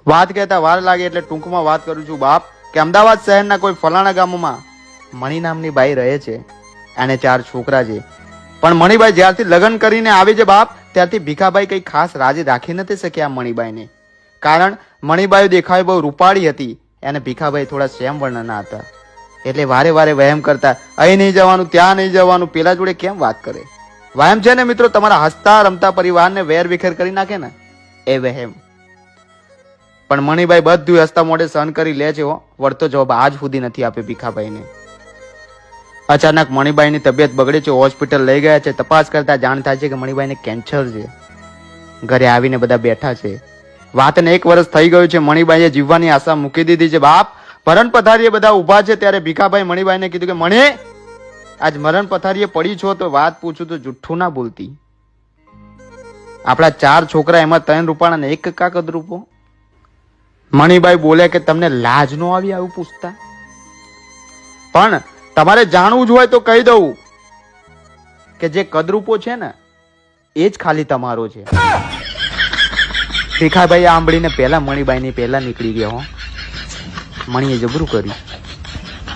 વાત કહેતા વાર લાગે એટલે ટૂંકમાં વાત કરું છું બાપ કે અમદાવાદ શહેરના કોઈ ફલાણા ગામમાં મણી નામની બાઈ રહે છે. એને 4 છોકરા છે. પણ મણીબાઈ જ્યારથી લગ્ન કરીને આવી છે બાપ ત્યારથી ભીખાભાઈ કઈ ખાસ રાજી રાખી નથી શક્યા મણીબાઈને. કારણ મણીબાઈ દેખાય બહુ રૂપાળી હતી અને ભીખાભાઈ થોડા સેમ વર્ણના હતા. એટલે વારે વારે વહેમ કરતા અહીં નહીં જવાનું ત્યાં નહીં જવાનું, પેલા જોડે કેમ વાત કરે. વહેમ છે ને મિત્રો તમારા હસતા રમતા પરિવારને વેર વિખેર કરી નાખે ને એ વહેમ. પણ મણીબાઈ બધું હસતા મોઢે સહન કરી લે છે. વળતો જવાબ આજ સુધી નથી આપ્યો ભીખાભાઈને. અચાનક મણીબાઈની તબિયત બગડે છે. હોસ્પિટલ લઈ ગયા છે. તપાસ કરતા જાણ થાય છે કે મણીબાઈને કેન્સર છે. ઘરે આવીને બધા બેઠા છે. વાતને 1 વર્ષ થઈ ગયું છે. મણીબાઈએ જીવવાની આશા મૂકી દીધી છે બાપ. મરણ પથારીએ બધા ઊભા છે ત્યારે ભીખાભાઈ મણીબાઈને કીધું કે મણી આજ મરણ પથારીએ પડી છો તો વાત પૂછું તો જુઠ્ઠું ના બોલતી. આપણા 4 છોકરા એમાં 3 રૂપાણા ને 1 કાકદ રૂપો. મણીબાઈ બોલે કે તમને લાજ નો આવી આવું પૂછતા? પણ તમારે જાણવું જ હોય તો કહી દઉં કે જે કદરૂપો છે ને એ જ ખાલી તમારો છે. ભીખાભાઈ આંબળીને પહેલા મણીબાઈની પહેલા નીકળી ગયા. મણીએ જબરું કર્યું.